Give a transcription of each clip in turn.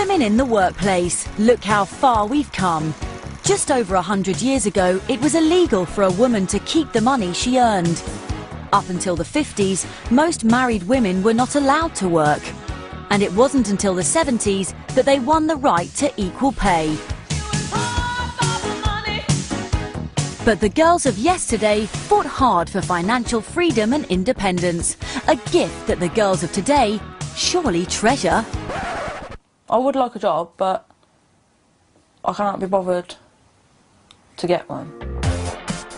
Women in the workplace. Look how far we've come. Just over 100 years ago, it was illegal for a woman to keep the money she earned. Up until the 50s, most married women were not allowed to work. And it wasn't until the 70s that they won the right to equal pay. But the girls of yesterday fought hard for financial freedom and independence, a gift that the girls of today surely treasure. I would like a job, but I can't be bothered to get one.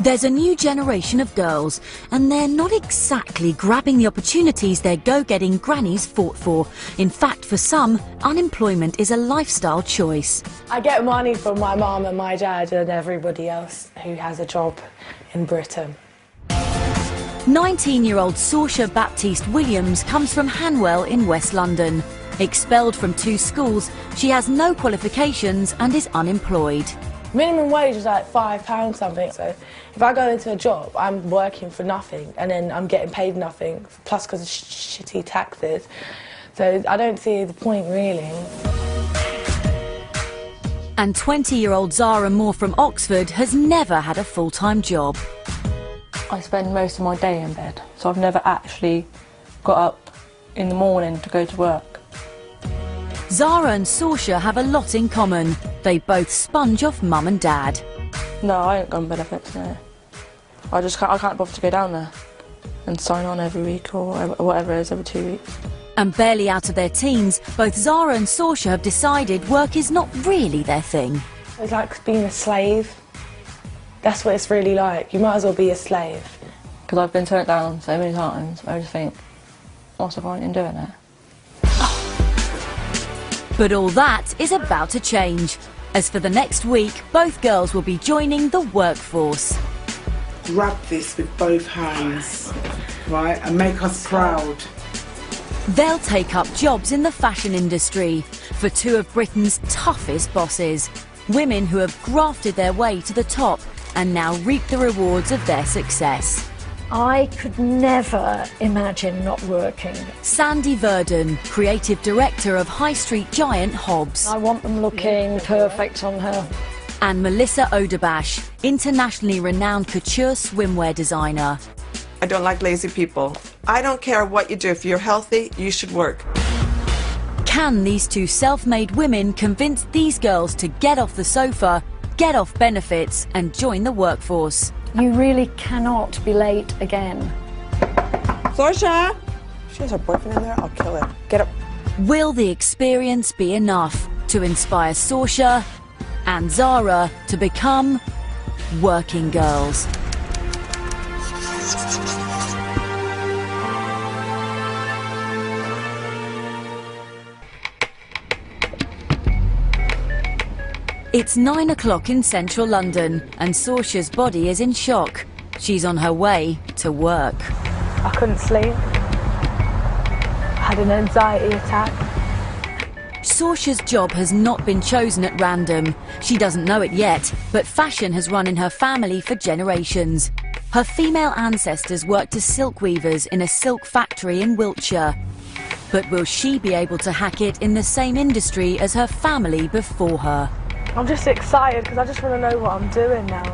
There's a new generation of girls, and they're not exactly grabbing the opportunities their go-getting grannies fought for. In fact, for some, unemployment is a lifestyle choice. I get money from my mum and my dad and everybody else who has a job in Britain. 19-year-old Sorche Baptiste Williams comes from Hanwell in West London. Expelled from 2 schools, she has no qualifications and is unemployed. Minimum wage is like £5 something, so if I go into a job, I'm working for nothing and then I'm getting paid nothing, plus because of shitty taxes. So I don't see the point really. And 20-year-old Zara Moore from Oxford has never had a full-time job. I spend most of my day in bed, so I've never actually got up in the morning to go to work. Zara and Sorche have a lot in common. They both sponge off mum and dad. No, I ain't got benefits, no. I can't bother to go down there and sign on every week or whatever it is, every 2 weeks. And barely out of their teens, both Zara and Sorche have decided work is not really their thing. It's like being a slave. That's what it's really like. You might as well be a slave. Because I've been turned down so many times, I just think, what's the point in doing it? But all that is about to change. As for the next week, both girls will be joining the workforce. Grab this with both hands, right, and make us proud. They'll take up jobs in the fashion industry for 2 of Britain's toughest bosses. Women who have grafted their way to the top and now reap the rewards of their success. I could never imagine not working. Sandy Verdon, creative director of high street giant Hobbs. I want them looking perfect on her. And Melissa Oderbash, internationally renowned couture swimwear designer. I don't like lazy people. I don't care what you do. If you're healthy, you should work. Can these 2 self-made women convince these girls to get off the sofa, get off benefits and join the workforce? You really cannot be late again. Sorche! She has her boyfriend in there, I'll kill her. Get up. Will the experience be enough to inspire Sorche and Zara to become working girls? It's 9 o'clock in central London and Sorche's body is in shock. She's on her way to work. I couldn't sleep. I had an anxiety attack. Sorche's job has not been chosen at random. She doesn't know it yet, but fashion has run in her family for generations. Her female ancestors worked as silk weavers in a silk factory in Wiltshire. But will she be able to hack it in the same industry as her family before her? I'm just excited because I just want to know what I'm doing now.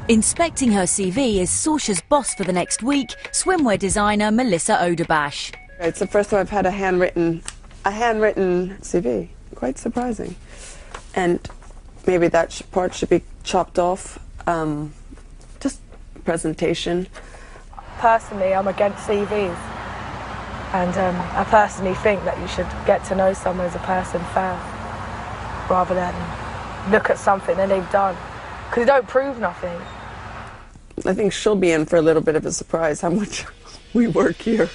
Inspecting her CV is Sorche's boss for the next week, swimwear designer Melissa Oderbash. It's the first time I've had a handwritten CV. Quite surprising. And maybe that part should be chopped off. Just presentation. Personally, I'm against CVs. And I personally think that you should get to know someone as a person first, rather than look at something that they've done, because it don't prove nothing. I think she'll be in for a little bit of a surprise how much we work here.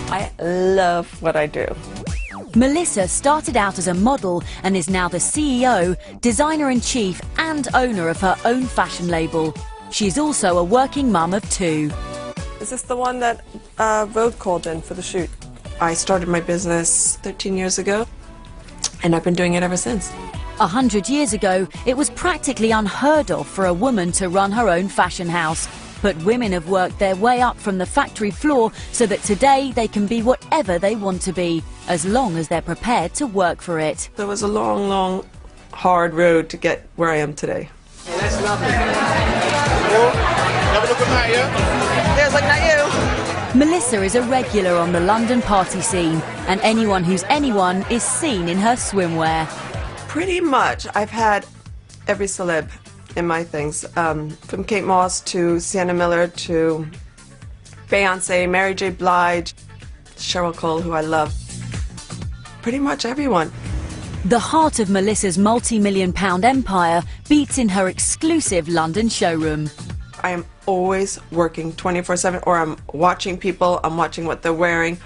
I love what I do. Melissa started out as a model and is now the CEO, designer-in-chief and owner of her own fashion label. She's also a working mum of 2. Is this the one that Vogue called in for the shoot? I started my business 13 years ago, and I've been doing it ever since. 100 years ago, it was practically unheard of for a woman to run her own fashion house. But women have worked their way up from the factory floor so that today they can be whatever they want to be, as long as they're prepared to work for it. There was a long, long, hard road to get where I am today. That's lovely. Have a look at that, yeah? There's looking at you. Melissa is a regular on the London party scene, and anyone who's anyone is seen in her swimwear. Pretty much. I've had every celeb in my things, from Kate Moss to Sienna Miller to Beyonce, Mary J. Blige, Cheryl Cole, who I love. Pretty much everyone. The heart of Melissa's multi-million-pound empire beats in her exclusive London showroom. I am always working 24/7, or I'm watching people, I'm watching what they're wearing,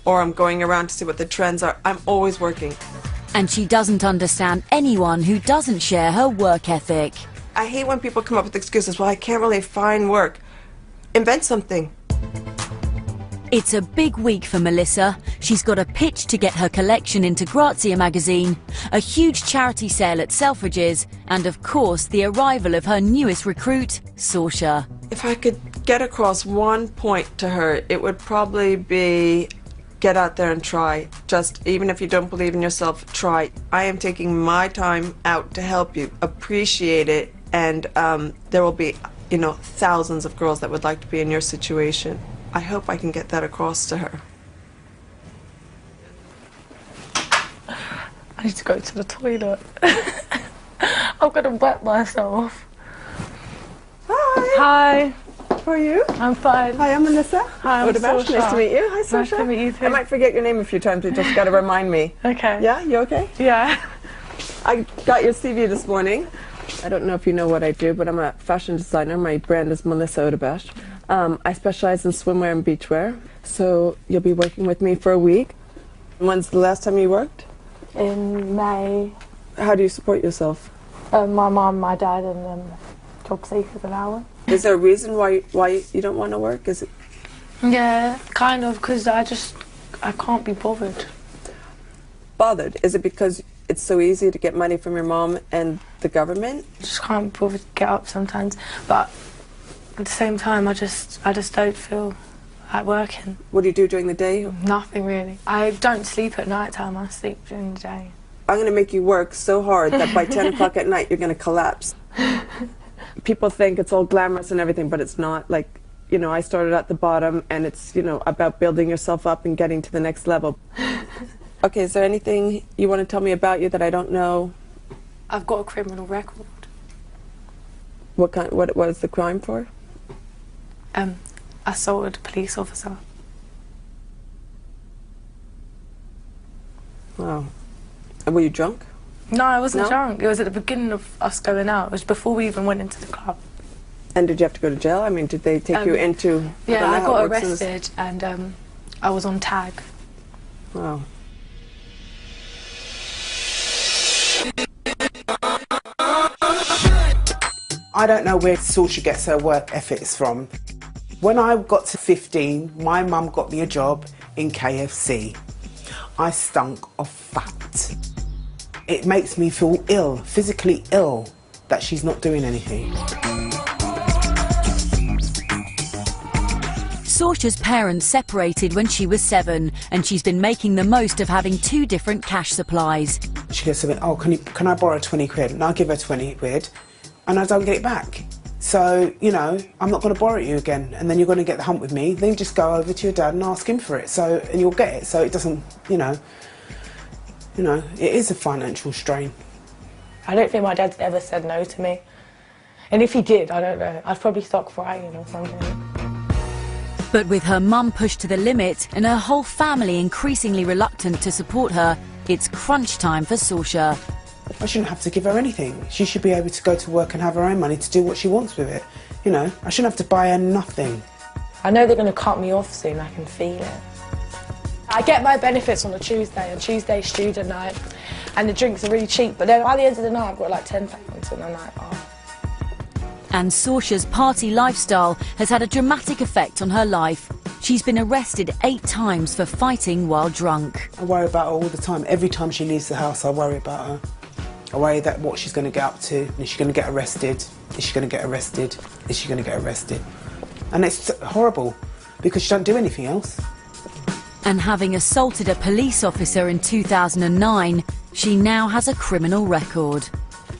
or I'm going around to see what the trends are. I'm always working. And she doesn't understand anyone who doesn't share her work ethic. I hate when people come up with excuses. Well, I can't really find work. Invent something. It's a big week for Melissa. She's got a pitch to get her collection into Grazia magazine, a huge charity sale at Selfridges, and of course the arrival of her newest recruit, Sorche. If I could get across one point to her, it would probably be get out there and try. Just, even if you don't believe in yourself, try. I am taking my time out to help you. Appreciate it, and there will be, you know, thousands of girls that would like to be in your situation. I hope I can get that across to her. I need to go to the toilet. I'm gonna wet myself. Hi. Hi. How are you? I'm fine. Hi, I'm Melissa. Hi, I'm Sorche. Sorche. Nice to meet you. Hi, Sorche. Nice to meet you too. I might forget your name a few times. You just got to remind me. Okay. Yeah, you okay? Yeah. I got your CV this morning. I don't know if you know what I do, but I'm a fashion designer. My brand is Melissa Odebash. I specialize in swimwear and beachwear, so you'll be working with me for a week. When's the last time you worked? In May, How do you support yourself? my mum, my dad, and job seekers allowance. Is there a reason why you don't want to work? Is it Yeah, kind of, because I can't be bothered. bothered? Is it because it's so easy to get money from your mom and the government? Just can't be bothered to get up sometimes, but at the same time, I just don't feel like working. What do you do during the day? Nothing really. I don't sleep at night time. I sleep during the day. I'm going to make you work so hard that by 10 o'clock at night you're going to collapse. People think it's all glamorous and everything, but it's not. Like, you know, I started at the bottom, and it's, you know, about building yourself up and getting to the next level. Okay, is there anything you want to tell me about you that I don't know? I've got a criminal record. What is the crime for? Assaulted a police officer. Wow. And were you drunk? No, I wasn't No? drunk. It was at the beginning of us going out. It was before we even went into the club. And did you have to go to jail? I mean, did they take you into... Yeah, don't know I how got it works in this- arrested and I was on tag. Wow. I don't know where Sorche gets her work ethics from. When I got to 15, my mum got me a job in KFC. I stunk of fat. It makes me feel ill, physically ill, that she's not doing anything. Sorche's parents separated when she was 7, and she's been making the most of having 2 different cash supplies. She goes to me, oh, can I borrow 20 quid? And I'll give her 20 quid, and I don't get it back. So, you know, I'm not going to borrow it you again, and then you're going to get the hump with me. Then just go over to your dad and ask him for it, and you'll get it. So it doesn't, you know, it is a financial strain. I don't think my dad's ever said no to me. And if he did, I don't know, I'd probably start crying or something. But with her mum pushed to the limit and her whole family increasingly reluctant to support her, it's crunch time for Sorche. I shouldn't have to give her anything. She should be able to go to work and have her own money to do what she wants with it. You know, I shouldn't have to buy her nothing. I know they're going to cut me off soon, I can feel it. I get my benefits on a Tuesday, and Tuesday's student night, and the drinks are really cheap, but then by the end of the night I've got like £10, and I'm like, oh. And Sorche's party lifestyle has had a dramatic effect on her life. She's been arrested 8 times for fighting while drunk. I worry about her all the time. Every time she leaves the house, I worry about her. I worry that what she's going to get up to. Is she going to get arrested? Is she going to get arrested? Is she going to get arrested? And it's horrible because she don't do anything else. And having assaulted a police officer in 2009, she now has a criminal record.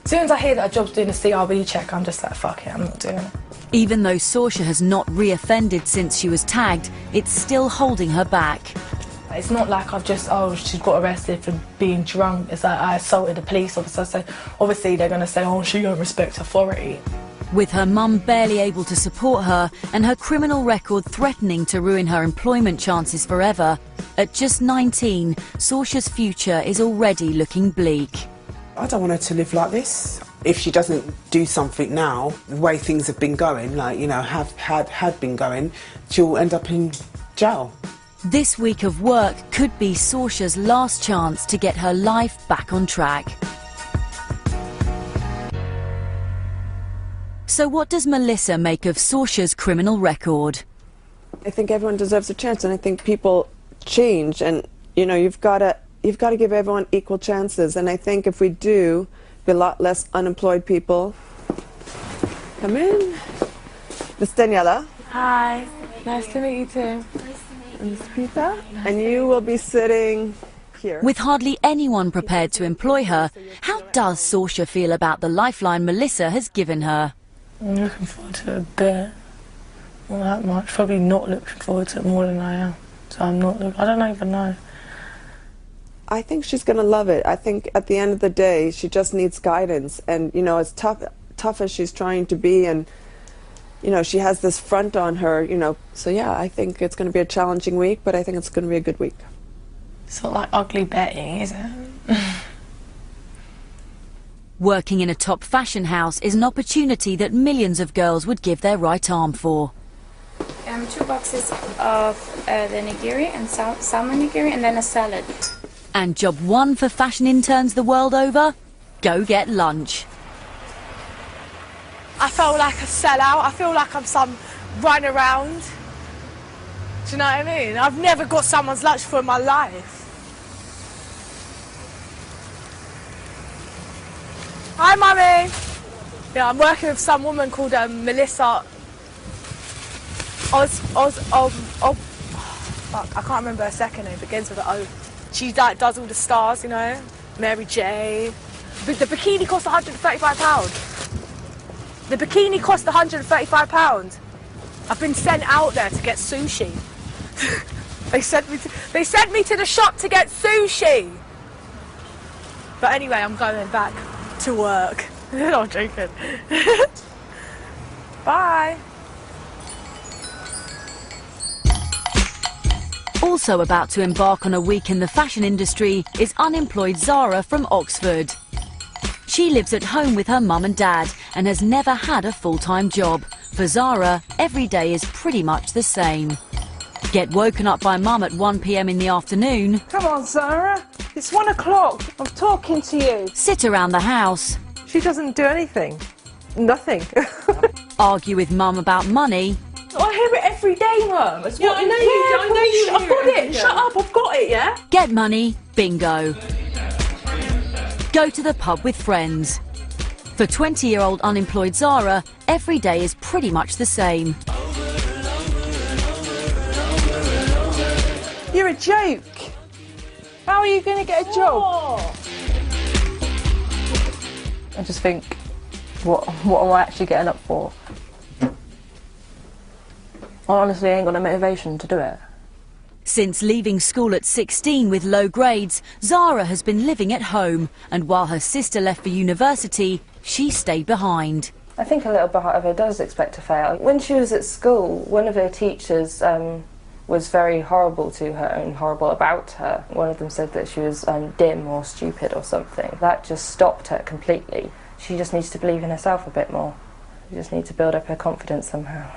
As soon as I hear that a job's doing a CRB check, I'm just like, fuck it, I'm not doing it. Even though Sorche has not re-offended since she was tagged, it's still holding her back. It's not like I've just, oh, she got arrested for being drunk. It's like I assaulted a police officer, so obviously they're going to say, oh, she don't respect authority. With her mum barely able to support her and her criminal record threatening to ruin her employment chances forever, at just 19, Sorche's future is already looking bleak. I don't want her to live like this. If she doesn't do something now, the way things have been going, like, you know, had been going, she'll end up in jail. This week of work could be Sorche's last chance to get her life back on track. So what does Melissa make of Sorche's criminal record? I think everyone deserves a chance, and I think people change, and you know, you've got to give everyone equal chances, and I think if we do, be a lot less unemployed people. Come in. Miss Daniela. Hi, nice to meet you too. And Miss Peter. And you will be sitting here. With hardly anyone prepared to employ her, how does Sorche feel about the lifeline Melissa has given her? I'm looking forward to it a bit. Not that much. Probably not looking forward to it more than I am. So I don't even know. I think she's going to love it. I think at the end of the day, she just needs guidance. And, you know, as tough as she's trying to be, and, you know, she has this front on her, you know. So, yeah, I think it's going to be a challenging week, but I think it's going to be a good week. It's not like ugly Betty, is it? Working in a top fashion house is an opportunity that millions of girls would give their right arm for. 2 boxes of the nigiri and salmon nigiri, and then a salad. And job one for fashion interns the world over? Go get lunch. I felt like a sellout. I feel like I'm some running around. Do you know what I mean? I've never got someone's lunch for in my life. Hi, Mummy. Yeah, I'm working with some woman called Melissa. Fuck, I can't remember her second name. Begins with an O. She like does all the stars, you know. Mary J. The bikini cost £135. The bikini cost £135. I've been sent out there to get sushi. They sent me to the shop to get sushi. But anyway, I'm going back to work. No, I'm joking. Bye. Also about to embark on a week in the fashion industry is unemployed Zara from Oxford. She lives at home with her mum and dad and has never had a full-time job. For Zara, every day is pretty much the same. Get woken up by mum at 1 p.m. in the afternoon. Come on, Zara. It's 1 o'clock. I'm talking to you. Sit around the house. She doesn't do anything. Nothing. Argue with mum about money. I hear it every day, Mum. Yeah, I know you. I've got it. Shut up, I've got it, yeah? Get money, bingo. Go to the pub with friends. For 20-year-old unemployed Zara, every day is pretty much the same. You're a joke. How are you going to get a job? I just think, what am I actually getting up for? I honestly ain't got a motivation to do it. Since leaving school at 16 with low grades, Zara has been living at home, and while her sister left for university, she stayed behind. I think a little part of her does expect to fail. When she was at school, one of her teachers was very horrible to her and horrible about her. One of them said that she was dim or stupid or something. That just stopped her completely. She just needs to believe in herself a bit more. She just needs to build up her confidence somehow.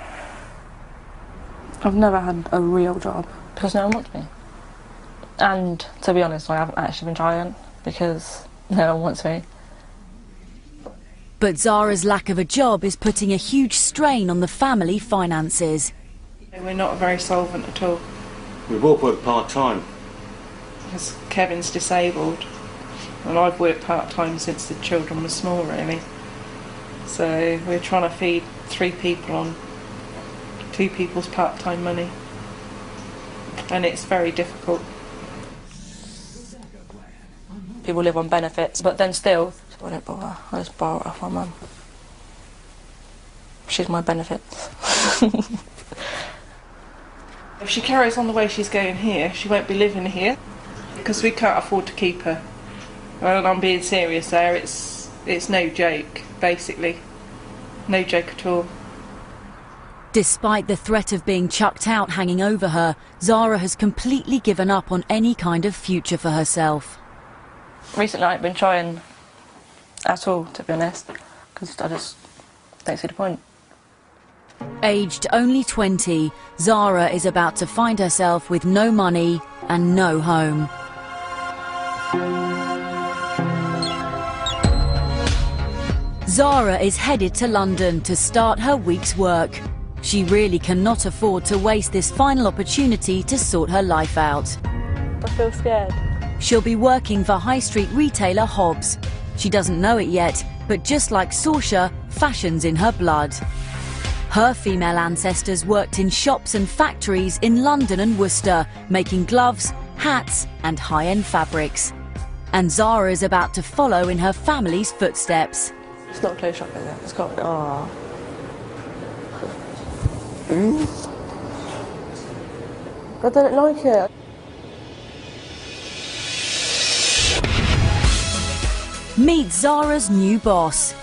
I've never had a real job. Because no one wants me. And to be honest, I haven't actually been trying because no one wants me. But Zara's lack of a job is putting a huge strain on the family finances. We're not very solvent at all. We both work part-time. Because Kevin's disabled. And I've worked part-time since the children were small, really. So we're trying to feed 3 people on two people's part-time money, and it's very difficult. People live on benefits, but then still, I don't bother. I just borrow it off my mum. She's my benefit. If she carries on the way she's going here, she won't be living here, because we can't afford to keep her. Well, I'm being serious there. It's no joke, basically. No joke at all. Despite the threat of being chucked out hanging over her, Zara has completely given up on any kind of future for herself. Recently I haven't been trying at all, to be honest, because I just don't see the point. Aged only 20, Zara is about to find herself with no money and no home. Zara is headed to London to start her week's work. She really cannot afford to waste this final opportunity to sort her life out. I feel scared. She'll be working for high street retailer Hobbs. She doesn't know it yet, but just like Sorche, fashion's in her blood. Her female ancestors worked in shops and factories in London and Worcester, making gloves, hats and high-end fabrics. And Zara is about to follow in her family's footsteps. It's not a clothes shop, is it? It's got... Oh. I don't like it. Meet Zara's new boss.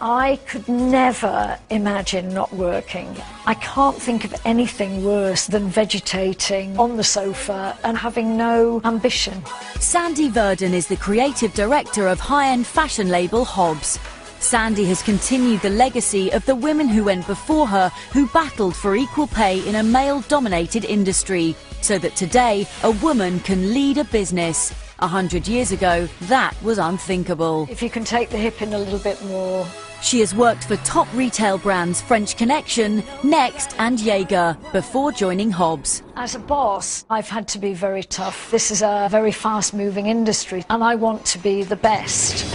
I could never imagine not working. I can't think of anything worse than vegetating on the sofa and having no ambition. Sandy Verdon is the creative director of high-end fashion label Hobbs. Sandy has continued the legacy of the women who went before her, who battled for equal pay in a male-dominated industry, so that today a woman can lead a business. 100 years ago, that was unthinkable. If you can take the hip in a little bit more. She has worked for top retail brands French Connection, Next and Jaeger before joining Hobbs. As a boss, I've had to be very tough. This is a very fast-moving industry and I want to be the best.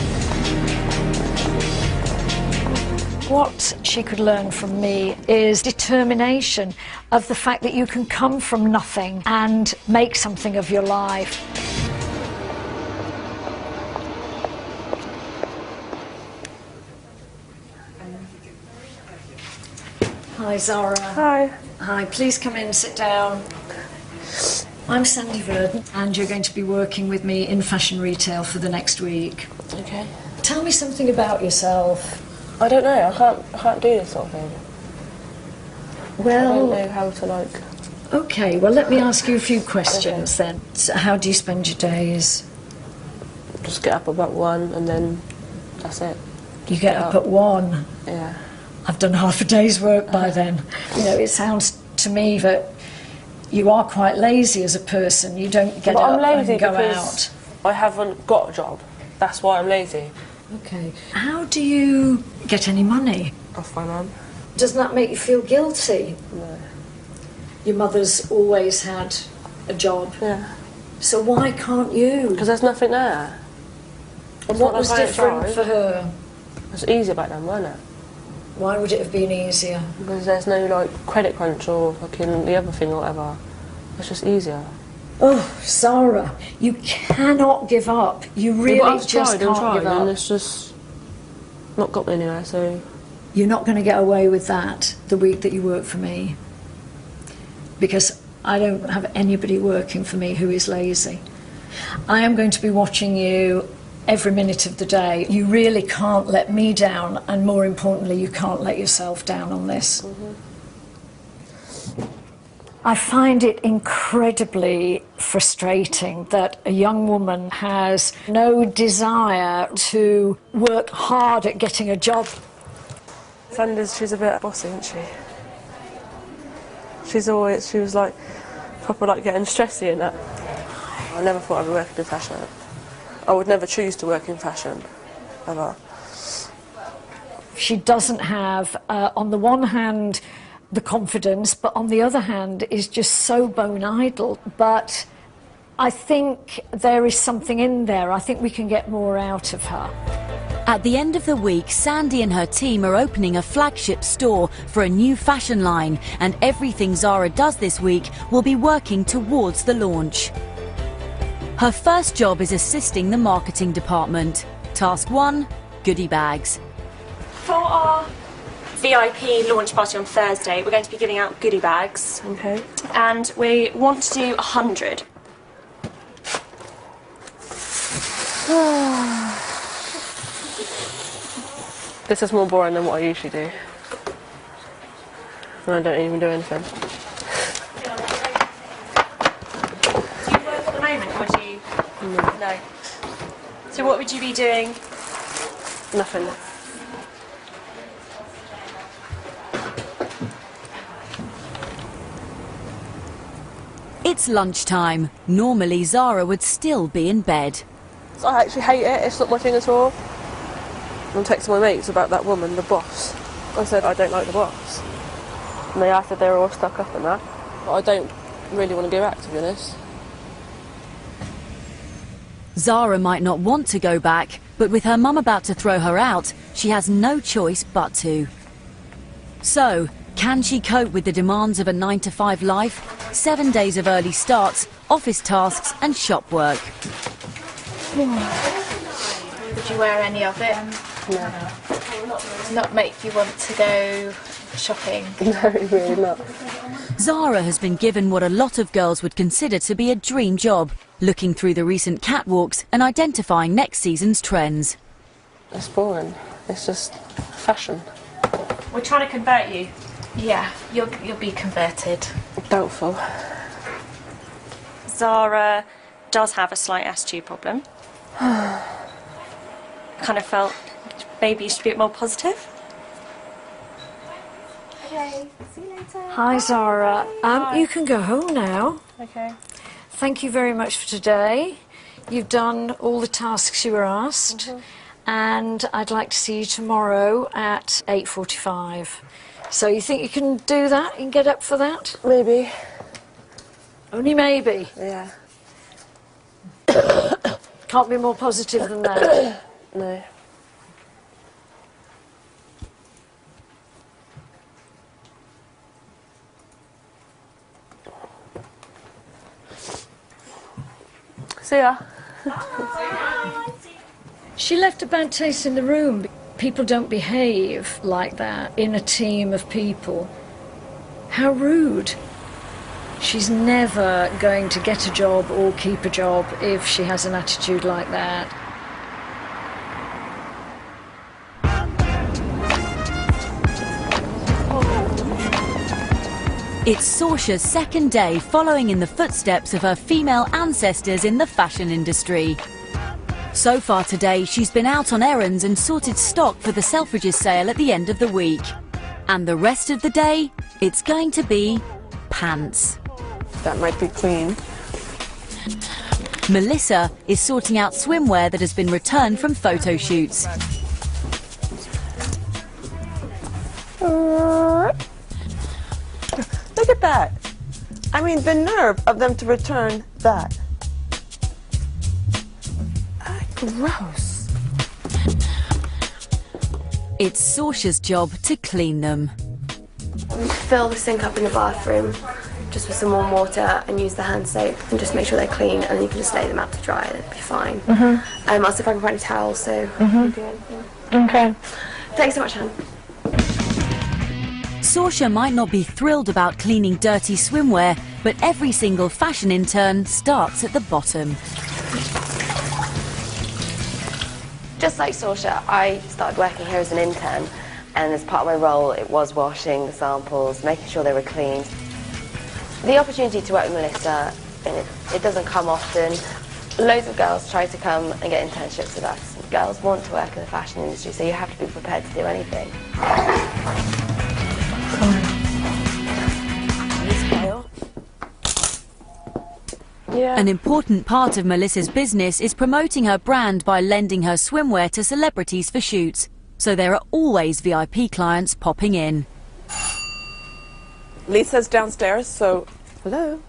What she could learn from me is determination, of the fact that you can come from nothing and make something of your life. Hi, Zara. Hi. Hi, please come in, sit down. I'm Sandy Verdon, and you're going to be working with me in fashion retail for the next week. Okay. Tell me something about yourself. I don't know, I can't do this sort of thing. Well, I don't know how to, like... Okay, well, let me ask you a few questions then. So how do you spend your days? Just get up about 1 and then that's it. You get up at 1? Yeah. I've done half a day's work by then. You know, it sounds to me that you are quite lazy as a person. You don't get up and go out. I haven't got a job. That's why I'm lazy. Okay. How do you get any money? Off my mum. Doesn't that make you feel guilty? No. Your mother's always had a job. Yeah. So why can't you? Because there's nothing there. And what was different for her? It was easier back then, wasn't it? Why would it have been easier? Because there's no, like, credit crunch or fucking the other thing or whatever. It's just easier. Oh, Zara, you cannot give up. You really I've just tried can't give up. And it's just not got me anywhere, so... You're not going to get away with that the week that you work for me. Because I don't have anybody working for me who is lazy. I am going to be watching you every minute of the day. You really can't let me down, and more importantly, you can't let yourself down on this. I find it incredibly frustrating that a young woman has no desire to work hard at getting a job. Sanders, she's a bit bossy, isn't she? She was like, proper like getting stressy and that. I never thought I'd be working in fashion. I would never choose to work in fashion, ever. She doesn't have, on the one hand, the confidence, but on the other hand is just so bone idle. But I think there is something in there. I think we can get more out of her. At the end of the week, Sandy and her team are opening a flagship store for a new fashion line, and everything Zara does this week will be working towards the launch. Her first job is assisting the marketing department. Task 1, goodie bags. For our VIP launch party on Thursday, we're going to be giving out goodie bags. Okay. And we want to do 100. This is more boring than what I usually do. And I don't even do anything. Do you work at the moment, or do you? No. So what would you be doing? Nothing. It's lunchtime. Normally, Zara would still be in bed. So I actually hate it. It's not my thing at all. I'm texting my mates about that woman, the boss. I said I don't like the boss. And they said they were all stuck up in that. But I don't really want to go back, to be honest. Zara might not want to go back, but with her mum about to throw her out, she has no choice but to. So, can she cope with the demands of a 9-to-5 life? 7 days of early starts, office tasks and shop work. Would you wear any of it? No. Does not make you want to go shopping? No, really not. Zara has been given what a lot of girls would consider to be a dream job, looking through the recent catwalks and identifying next season's trends. It's boring. It's just fashion. We're trying to convert you. Yeah, you'll be converted. Doubtful. Zara does have a slight attitude problem. Kind of felt maybe you should be a bit more positive. Okay, see you later. Hi, Zara. You can go home now. Okay. Thank you very much for today. You've done all the tasks you were asked, and I'd like to see you tomorrow at 8:45. So you think you can do that? You can get up for that? Maybe. Only maybe. Yeah. Can't be more positive than that. No. See ya. She left a bad taste in the room. People don't behave like that in a team of people. How rude. She's never going to get a job or keep a job if she has an attitude like that. It's Sorche's second day following in the footsteps of her female ancestors in the fashion industry. So far today, she's been out on errands and sorted stock for the Selfridges sale at the end of the week. And the rest of the day, it's going to be pants. That might be clean. Melissa is sorting out swimwear that has been returned from photo shoots. Look at that. I mean, the nerve of them to return that. Gross. It's Sorche's job to clean them. Fill the sink up in the bathroom just with some warm water and use the hand soap and just make sure they're clean, and then you can just lay them out to dry and it'll be fine. I'll see if I can find a towel, so you can do anything. Okay. Thanks so much, Anne. Sorche might not be thrilled about cleaning dirty swimwear, but every single fashion intern starts at the bottom. Just like Sorche, I started working here as an intern, and as part of my role it was washing the samples, making sure they were clean. The opportunity to work with Melissa, it doesn't come often. Loads of girls try to come and get internships with us. Girls want to work in the fashion industry, so you have to be prepared to do anything. Yeah. An important part of Melissa's business is promoting her brand by lending her swimwear to celebrities for shoots. So there are always VIP clients popping in. Lisa's downstairs, so hello.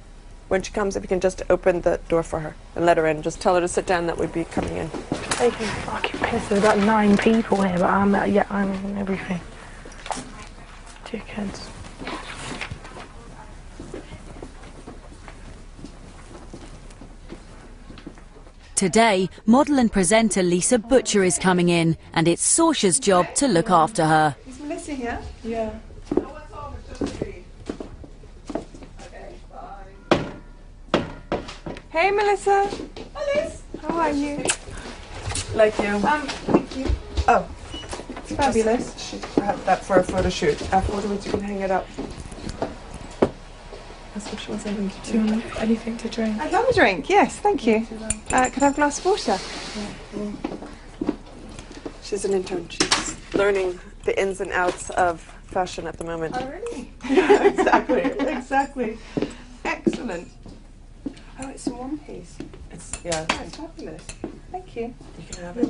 When she comes, if you can just open the door for her and let her in. Just tell her to sit down, that would be coming in. They can fucking piss. There's about 9 people here, but I'm in everything. Dickheads. Today, model and presenter Lisa Butcher is coming in, and it's Sorche's job to look after her. Is Melissa here? Yeah. Hey, Melissa. Alice. How are you? Like you. Thank you. Oh, it's fabulous. She had that for a photo shoot. Afterwards, you can hang it up. That's what she wants everything to do. Do you want anything to drink? I'd love a drink, yes, thank you. Could I have a glass of water? She's an intern. She's learning the ins and outs of fashion at the moment. Oh, really? Yeah, exactly, exactly. Excellent. Oh, it's a one piece. It's fabulous. Thank you. You can have it.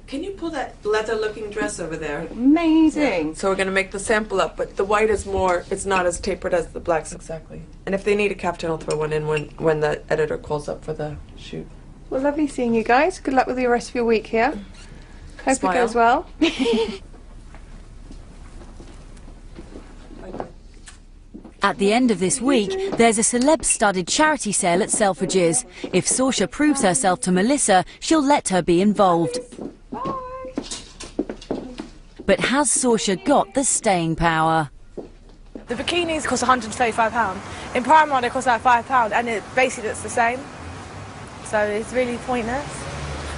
Can you pull that leather-looking dress over there? Amazing. Yeah. So we're going to make the sample up, but the white is more, it's not as tapered as the blacks. Exactly. And if they need a captain, I'll throw one in when the editor calls up for the shoot. Well, lovely seeing you guys. Good luck with the rest of your week here. Hope Smile. It goes well. At the end of this week, there's a celeb-studded charity sale at Selfridges. If Sorche proves herself to Melissa, she'll let her be involved. But has Sorche got the staying power? The bikinis cost £135. In Primark they cost like £5, and it basically looks the same. So it's really pointless.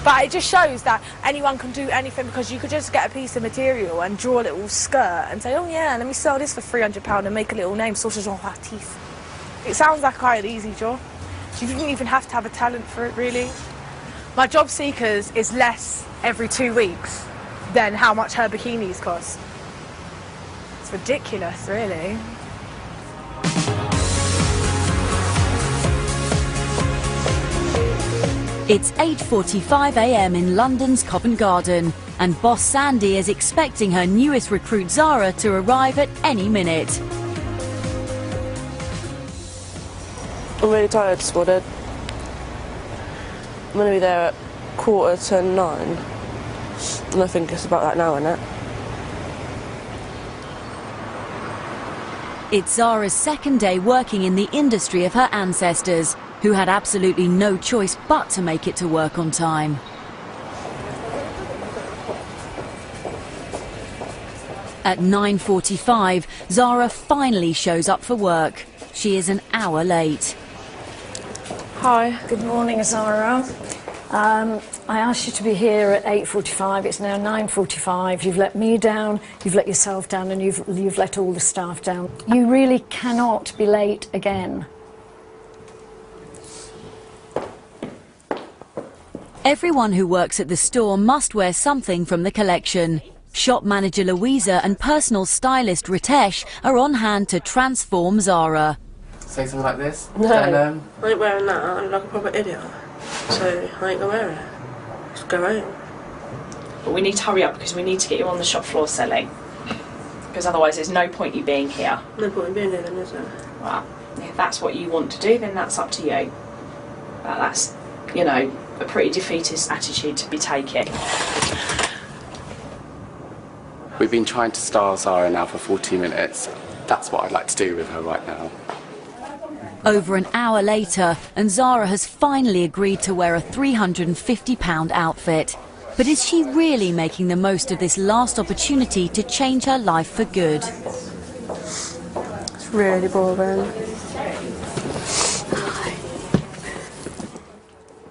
But it just shows that anyone can do anything, because you could just get a piece of material and draw a little skirt and say, oh yeah, let me sell this for £300 and make a little name, Sorche Jean Baptiste. It sounds like quite an easy job. You didn't even have to have a talent for it, really. My job seekers is less every 2 weeks than how much her bikinis cost. It's ridiculous, really. It's 8:45 a.m. in London's Covent Garden, and boss Sandy is expecting her newest recruit Zara to arrive at any minute. I'm really tired, Squadded. I'm going to be there at 9:15, and I think it's about that now, isn't it? It's Zara's second day working in the industry of her ancestors, who had absolutely no choice but to make it to work on time. At 9:45, Zara finally shows up for work. She is an hour late. Hi. Good morning, Zara. I asked you to be here at 8:45. It's now 9:45. You've let me down, you've let yourself down, and you've let all the staff down. You really cannot be late again. Everyone who works at the store must wear something from the collection. Shop manager Louisa and personal stylist Ritesh are on hand to transform Zara. Say something like this? No, I ain't wearing that. I look like a proper idiot. So I ain't gonna wear it. Just go home. But we need to hurry up, because we need to get you on the shop floor selling. Because otherwise there's no point you being here. No point in being here then, is there? Well, if that's what you want to do, then that's up to you. But that's, you know, a pretty defeatist attitude to be taking. We've been trying to style Zara now for 40 minutes. That's what I'd like to do with her right now. Over an hour later, and Zara has finally agreed to wear a £350 outfit. But is she really making the most of this last opportunity to change her life for good? It's really boring.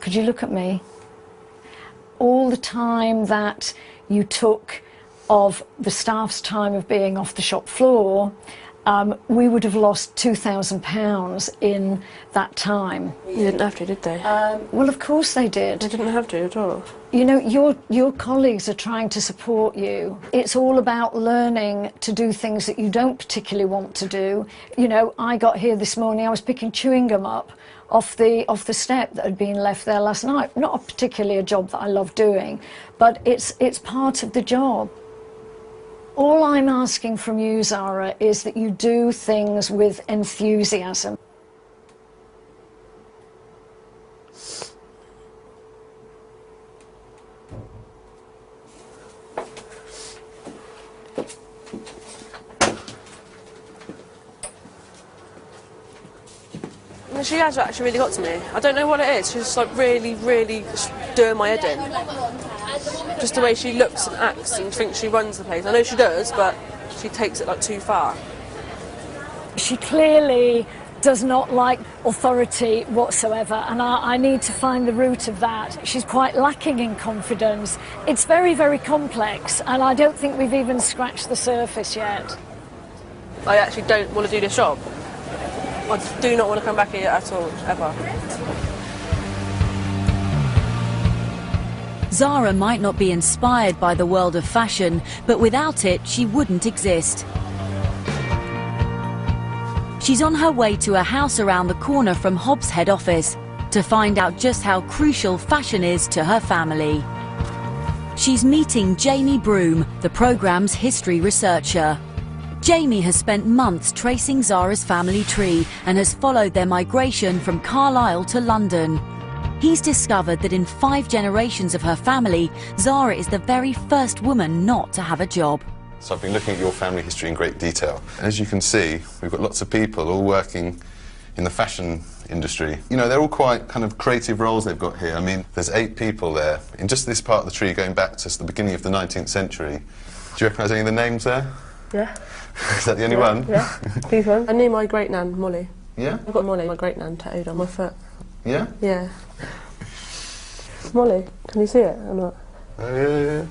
Could you look at me? All the time that you took of the staff's time of being off the shop floor, we would have lost £2,000 in that time. You didn't have to, did they? Well, of course they did. They didn't have to at all. You know, your colleagues are trying to support you. It's all about learning to do things that you don't particularly want to do. You know, I got here this morning, I was picking chewing gum up off the step that had been left there last night. Not particularly a job that I love doing, but it's part of the job. All I'm asking from you, Zara, is that you do things with enthusiasm. And she has actually really got to me. I don't know what it is. She's just like really, really doing my head in. Just the way she looks and acts and thinks she runs the place. I know she does, but she takes it like too far. She clearly does not like authority whatsoever, and I need to find the root of that. She's quite lacking in confidence. It's very, very complex, and I don't think we've even scratched the surface yet. I actually don't want to do this job. I do not want to come back here at all, ever. Zara might not be inspired by the world of fashion, but without it, she wouldn't exist. She's on her way to a house around the corner from Hobbs' head office to find out just how crucial fashion is to her family. She's meeting Jamie Broom, the programme's history researcher. Jamie has spent months tracing Zara's family tree and has followed their migration from Carlisle to London. He's discovered that in 5 generations of her family, Zara is the very first woman not to have a job. So I've been looking at your family history in great detail. As you can see, we've got lots of people all working in the fashion industry. You know, they're all quite kind of creative roles they've got here. I mean, there's 8 people there in just this part of the tree going back to the beginning of the 19th century. Do you recognise any of the names there? Yeah. Is that the only one? Yeah. These ones. I knew my great nan, Molly. Yeah? I've got Molly, my great nan, tattooed on my foot. Yeah? Yeah. Molly, can you see it or not? Yeah.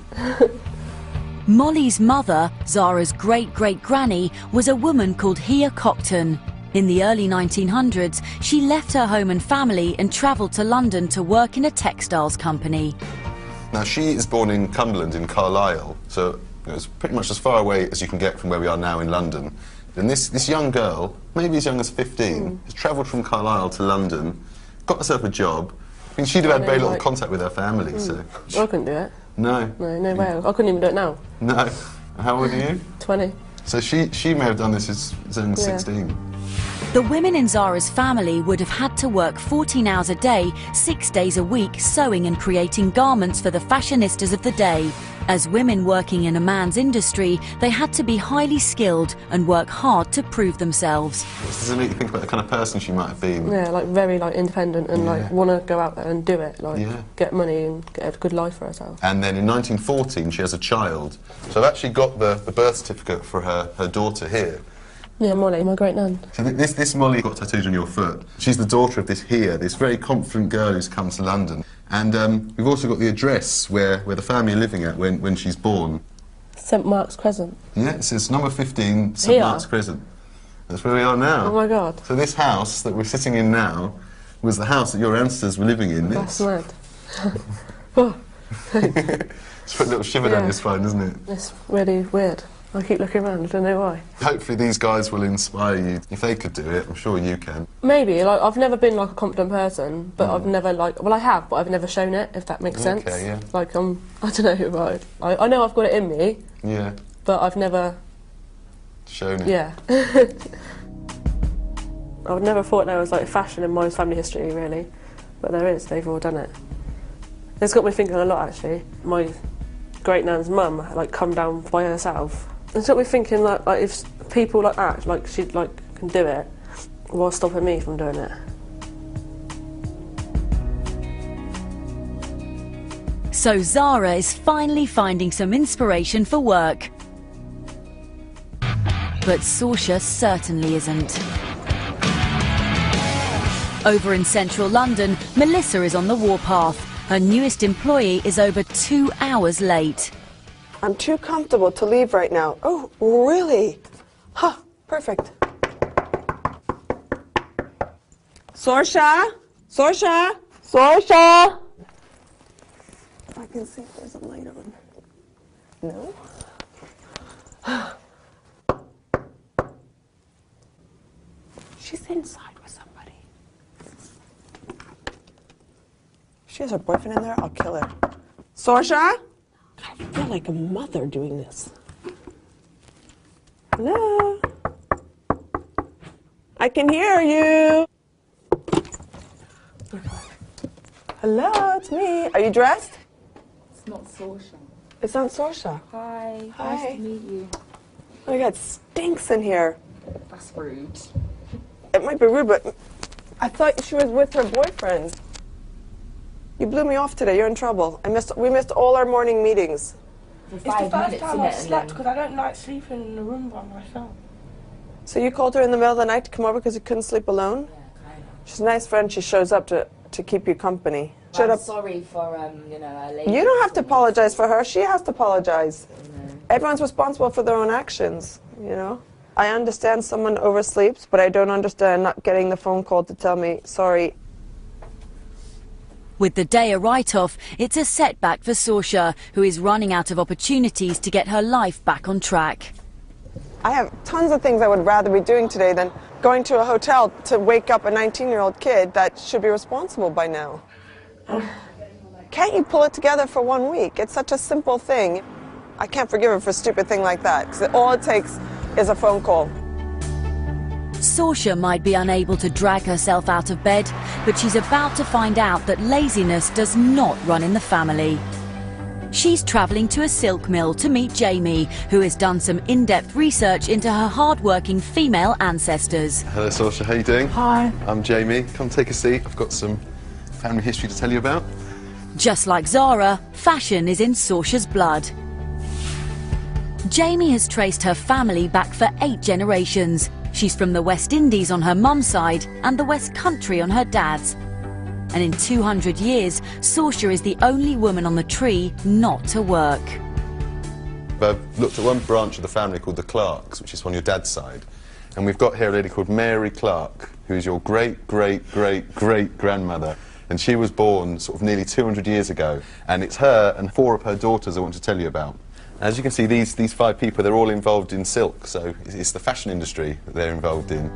Molly's mother, Zara's great-great-granny, was a woman called Hia Cockton. In the early 1900s, she left her home and family and travelled to London to work in a textiles company. Now, she is born in Cumberland in Carlisle, so it's pretty much as far away as you can get from where we are now in London. And this young girl, maybe as young as 15, has travelled from Carlisle to London, got herself a job. I mean, she'd have had very little contact with her family, so... I couldn't do it. No. No way. I couldn't even do it now. No. How old are you? 20. So she may have done this as young as 16. The women in Zara's family would have had to work 14 hours a day, 6 days a week, sewing and creating garments for the fashionistas of the day. As women working in a man's industry, they had to be highly skilled and work hard to prove themselves. Does it make you think about the kind of person she might have been? Yeah, like very independent and like want to go out there and do it, like get money and get a good life for herself. And then in 1914 she has a child. So I've actually got the birth certificate for her daughter here. Yeah, Molly, my great nan. So this Molly got tattooed on your foot. She's the daughter of this this very confident girl who's come to London. And we've also got the address where the family are living at when she's born. St Mark's Crescent. Yeah, it says number 15, St Mark's Crescent. That's where we are now. Oh my God. So this house that we're sitting in now was the house that your ancestors were living in. That's mad. It's put a little shiver down your spine, doesn't it? It's really weird. I keep looking around, I don't know why. Hopefully these guys will inspire you. If they could do it, I'm sure you can. Maybe, like, I've never been like a confident person, but I've never well I have, but I've never shown it, if that makes sense. Okay, yeah. Like, I don't know, right. I know I've got it in me. Yeah. But I've never... shown it. Yeah. I would never thought there was like fashion in my family history, really. But there is, they've all done it. It's got me thinking a lot, actually. My great nan's mum, like, come down by herself. It's got me thinking, like if people like act like she can do it, what's stopping me from doing it? So Zara is finally finding some inspiration for work. But Sorche certainly isn't. Over in central London, Melissa is on the warpath. Her newest employee is over 2 hours late. I'm too comfortable to leave right now. Oh, really? Huh, perfect. Sorche? Sorche? Sorche? If I can see if there's a light on. No? She's inside with somebody. She has her boyfriend in there, I'll kill her. Sorche? I feel like a mother doing this. Hello? I can hear you. Hello, it's me. Are you dressed? It's not Sorche. It's not Sorche. Hi. Hi. Nice to meet you. Oh my God, it stinks in here. That's rude. It might be rude, but I thought she was with her boyfriend. You blew me off today. You're in trouble. We missed all our morning meetings. It's the first time I've slept because I don't like sleeping in the room by myself. So you called her in the middle of the night to come over because you couldn't sleep alone? She's a nice friend. She shows up to keep you company. I'm sorry for, you know, our lady. You don't have to apologize for her. She has to apologize. Everyone's responsible for their own actions, you know? I understand someone oversleeps, but I don't understand not getting the phone call to tell me, sorry. With the day a write-off, it's a setback for Sorche, who is running out of opportunities to get her life back on track. I have tons of things I would rather be doing today than going to a hotel to wake up a 19-year-old kid that should be responsible by now. Can't you pull it together for 1 week? It's such a simple thing. I can't forgive her for a stupid thing like that, because all it takes is a phone call. Sorche might be unable to drag herself out of bed, but she's about to find out that laziness does not run in the family. She's travelling to a silk mill to meet Jamie, who has done some in-depth research into her hard-working female ancestors. Hello, Sorche. How you doing? Hi. I'm Jamie. Come take a seat. I've got some family history to tell you about. Just like Zara, fashion is in Sorche's blood. Jamie has traced her family back for 8 generations. She's from the West Indies on her mum's side and the West Country on her dad's. And in 200 years, Sorche is the only woman on the tree not to work. I've looked at one branch of the family called the Clarks, which is on your dad's side. And we've got here a lady called Mary Clark, who's your great-great-great-great-grandmother. And she was born sort of nearly 200 years ago. And it's her and 4 of her daughters I want to tell you about. As you can see, these 5 people, they're all involved in silk, so it's the fashion industry that they're involved in.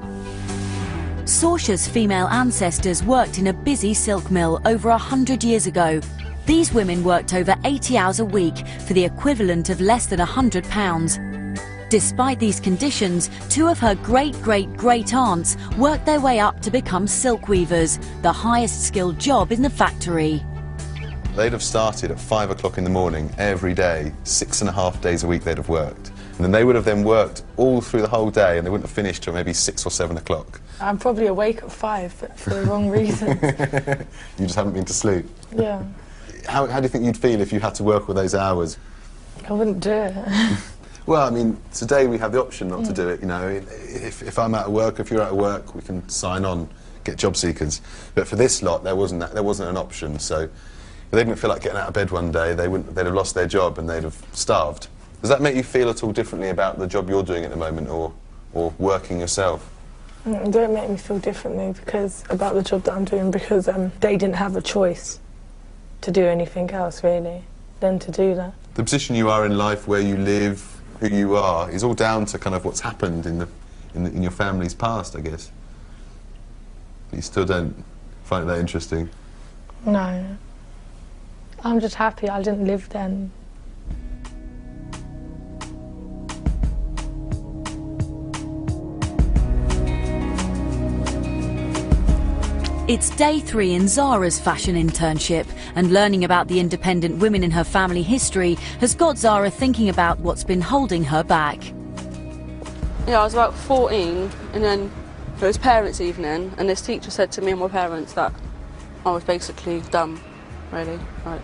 Sorche's female ancestors worked in a busy silk mill over 100 years ago. These women worked over 80 hours a week for the equivalent of less than £100. Despite these conditions, 2 of her great-great-great-aunts worked their way up to become silk weavers, the highest skilled job in the factory. They'd have started at 5 o'clock in the morning every day, 6.5 days a week they'd have worked. And then they would have then worked all through the whole day and they wouldn't have finished till maybe 6 or 7 o'clock. I'm probably awake at 5, but for the wrong reasons. You just haven't been to sleep. Yeah. How do you think you'd feel if you had to work all those hours? I wouldn't do it. Well, I mean, today we have the option not to do it, you know. If I'm out of work, if you're out of work, we can sign on, get job seekers. But for this lot, there wasn't an option, so if they didn't feel like getting out of bed one day, they'd have lost their job and they'd have starved. Does that make you feel at all differently about the job you're doing at the moment, or working yourself? It don't make me feel differently about the job that I'm doing, because they didn't have a choice to do anything else, really, than to do that. The position you are in life, where you live, who you are, is all down to kind of what's happened in your family's past, I guess. But you still don't find it that interesting? No. I'm just happy I didn't live then. It's day 3 in Zara's fashion internship, and learning about the independent women in her family history has got Zara thinking about what's been holding her back. Yeah, I was about 14, and then it was parents' evening, and this teacher said to me and my parents that I was basically dumb, really, like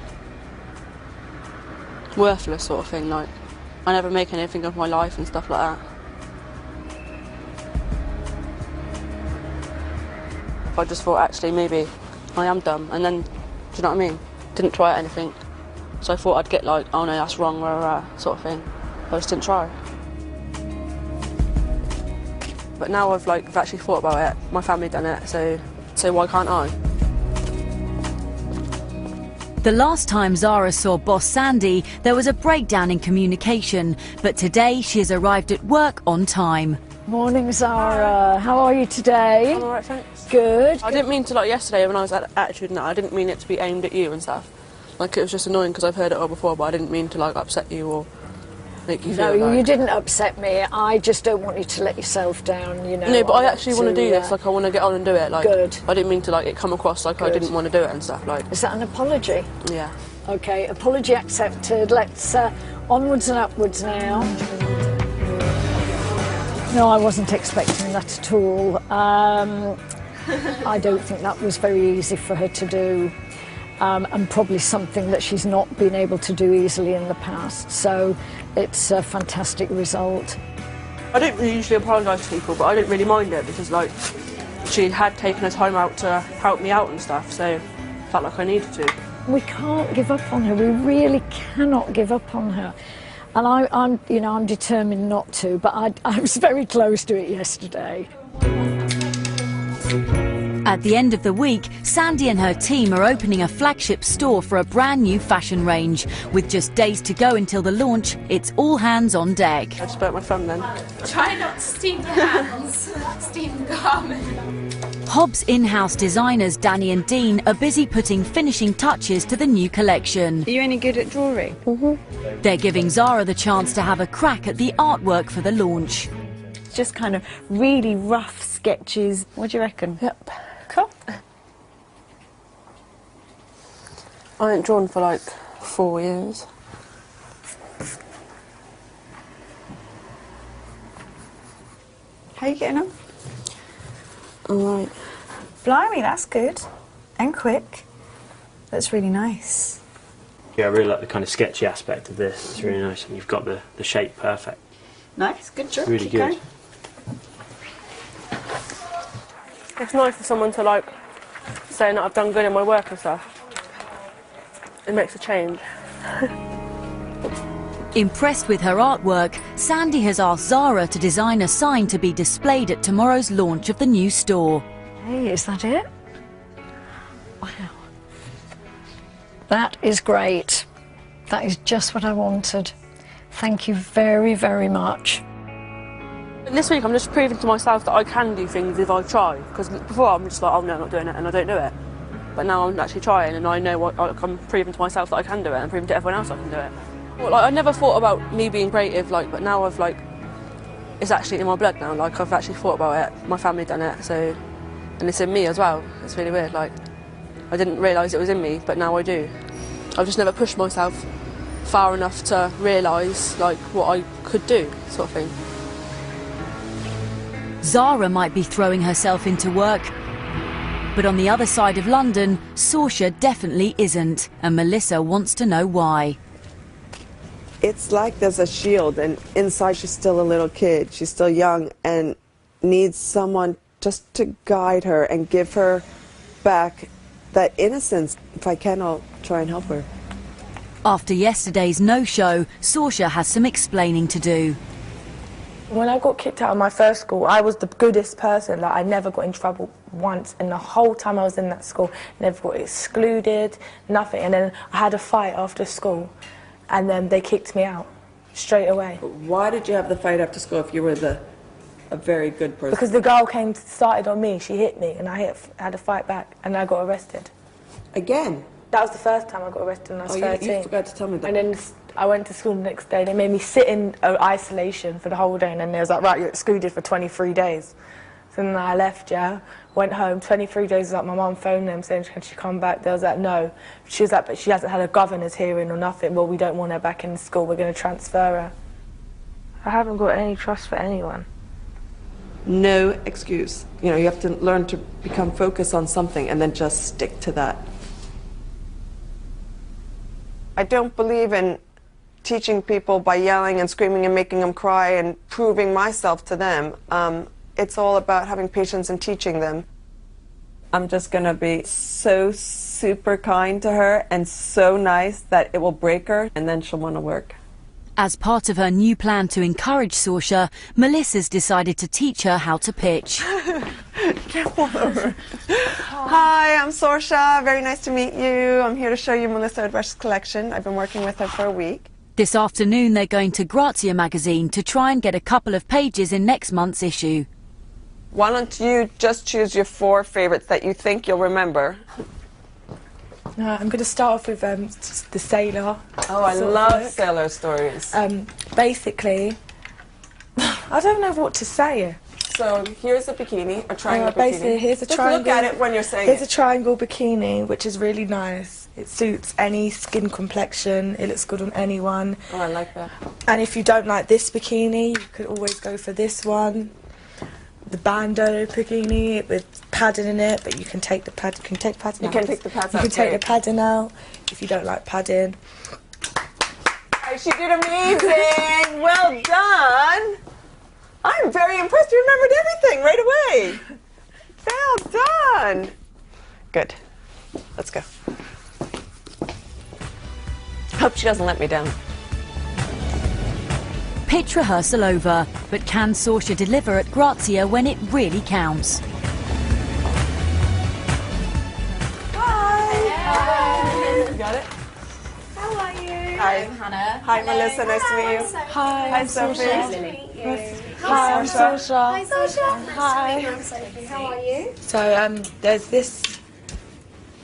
worthless sort of thing, like I never make anything of my life and stuff like that. I just thought, actually, maybe I am dumb, and then, do you know what I mean? Didn't try anything. So I thought I'd get like, oh no, that's wrong, sort of thing. I just didn't try. But now I've actually thought about it. My family done it, so why can't I? The last time Zara saw boss Sandy, there was a breakdown in communication, but today she has arrived at work on time. Morning, Zara. How are you today? I'm alright, thanks. Good. I didn't mean to, yesterday when I was at Attitude and that, I didn't mean it to be aimed at you and stuff. It was just annoying because I've heard it all before, but I didn't mean to, upset you or make you feel No, you didn't upset me. I just don't want you to let yourself down, you know. No, but I actually want to do this, I want to get on and do it. Good. I didn't mean to, it come across like I didn't want to do it and stuff, Is that an apology? Yeah. Okay, apology accepted. Let's onwards and upwards now. No, I wasn't expecting that at all. I don't think that was very easy for her to do, and probably something that she's not been able to do easily in the past. So it's a fantastic result. I don't really usually apologise to people, but I didn't really mind it because, like, she had taken her time out to help me out and stuff, so I felt like I needed to. We can't give up on her. We really cannot give up on her. And I'm determined not to, but I was very close to it yesterday. At the end of the week, Sandy and her team are opening a flagship store for a brand new fashion range. With just days to go until the launch, it's all hands on deck. I just burnt my thumb then. Try not to steam the hands, steam the garment. Hobbs in-house designers Danny and Dean are busy putting finishing touches to the new collection. Are you any good at drawing? Mm-hmm. They're giving Zara the chance to have a crack at the artwork for the launch. Just kind of really rough sketches. What do you reckon? Yep. Cool. I ain't drawn for like 4 years. How are you getting on? Alright. Blimey, that's good. And quick. That's really nice. Yeah, I really like the kind of sketchy aspect of this. It's really nice, and you've got the shape perfect. Nice, good job. Really Keep good. going. It's nice for someone to, like, say that I've done good in my work and stuff. It makes a change. Impressed with her artwork, Sandy has asked Zara to design a sign to be displayed at tomorrow's launch of the new store. Hey, is that it? Wow. That is great. That is just what I wanted. Thank you very, very much. This week I'm just proving to myself that I can do things if I try. Because before I'm just like, oh no, I'm not doing it, and I don't do it. But now I'm actually trying, and I know I'm proving to myself that I can do it, and proving to everyone else I can do it. Well, like, I never thought about me being creative, like, but now I've like, it's actually in my blood now. Like, I've actually thought about it. My family done it, so, and it's in me as well. It's really weird. Like, I didn't realise it was in me, but now I do. I've just never pushed myself far enough to realise like what I could do, sort of thing. Zara might be throwing herself into work, but on the other side of London, Sorche definitely isn't, and Melissa wants to know why. It's like there's a shield, and inside she's still a little kid. She's still young and needs someone just to guide her and give her back that innocence. If I can, I'll try and help her. After yesterday's no-show, Sorche has some explaining to do. When I got kicked out of my first school, I was the goodest person. Like, I never got in trouble once, and the whole time I was in that school, never got excluded, nothing. And then I had a fight after school, and then they kicked me out straight away. But why did you have the fight after school if you were a very good person? Because the girl started on me. She hit me, and I had to fight back, and I got arrested. Again? That was the first time I got arrested when I was 13. You forgot to tell me that. And then I went to school the next day. They made me sit in isolation for the whole day, and then they was like, right, you're excluded for 23 days. So then I left, yeah, went home. 23 days, like, my mum phoned them saying, can she come back? They was like, no. She was like, but she hasn't had a governor's hearing or nothing. Well, we don't want her back in school. We're going to transfer her. I haven't got any trust for anyone. No excuse. You know, you have to learn to become focused on something and then just stick to that. I don't believe in teaching people by yelling and screaming and making them cry and proving myself to them. It's all about having patience and teaching them. I'm just going to be so super kind to her and so nice that it will break her, and then she'll want to work. As part of her new plan to encourage Sorche, Melissa's decided to teach her how to pitch. Hi, I'm Sorche. Very nice to meet you. I'm here to show you Melissa Edrush's collection. I've been working with her for a week. This afternoon they're going to Grazia magazine to try and get a couple of pages in next month's issue. Why don't you just choose your 4 favorites that you think you'll remember? I'm going to start off with the sailor. Oh, I love sailor stories. Basically, I don't know what to say. So here's a bikini, a triangle bikini. Basically, here's a triangle. Just look at it when you're saying Here's a triangle bikini, which is really nice. It suits any skin complexion. It looks good on anyone. Oh, I like that. And if you don't like this bikini, you could always go for this one. the bandeau bikini with padding in it, but you can take the padding out. You can take the pads You out. can take the padding out if you don't like padding. She did amazing. Well done. I'm very impressed. You remembered everything right away. Well done. Good. Let's go. Hope she doesn't let me down. Pitch rehearsal over, but can Sorche deliver at Grazia when it really counts? Hi. You got it? How are you? Hi. I'm Hannah. Hi, Melissa. Nice to meet you. Hi, Hi, I'm Sophie. Sorche. Nice to meet you. Hi, I'm Sorche. Hi, Sorche. Hi. Nice to meet you. I'm Sophie. How are you? So there's this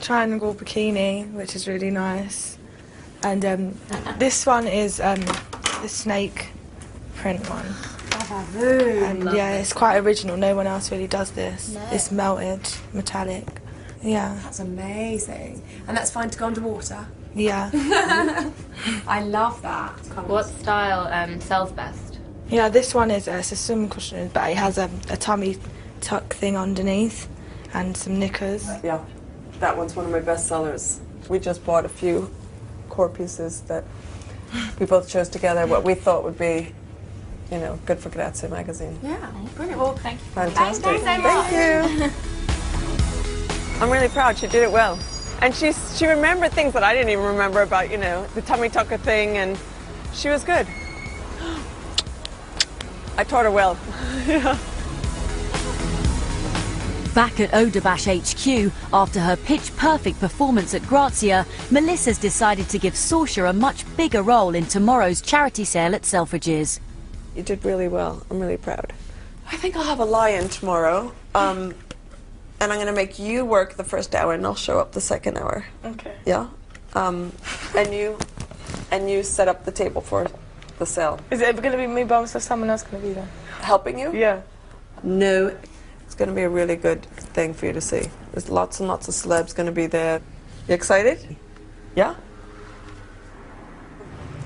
triangle bikini, which is really nice, and this one is the snake print one. And yeah, it's quite original. No one else really does this. No. It's melted, metallic. Yeah. That's amazing. And that's fine to go underwater? Yeah. I love that. What style sells best? Yeah, this one is it's a swim cushion, but it has a tummy tuck thing underneath and some knickers. Yeah, that one's one of my best sellers. We just bought a few core pieces that we both chose together, what we thought would be, you know, good for Grazia magazine. Yeah, brilliant. Well, thank you. Fantastic. Thanks so much. Thank you. I'm really proud. She did it well. And she remembered things that I didn't even remember about, you know, the tummy tucker thing, and she was good. I taught her well. Yeah. Back at Oderbash HQ, after her pitch-perfect performance at Grazia, Melissa's decided to give Sorche a much bigger role in tomorrow's charity sale at Selfridges. You did really well. I'm really proud. I think I'll have a lie-in tomorrow, and I'm going to make you work the first hour, and I'll show up the second hour. Okay. Yeah. And you set up the table for the sale. Is it going to be me by myself? Someone else going to be there? Helping you? Yeah. No. It's going to be a really good thing for you to see. There's lots and lots of celebs going to be there. You excited? Yeah?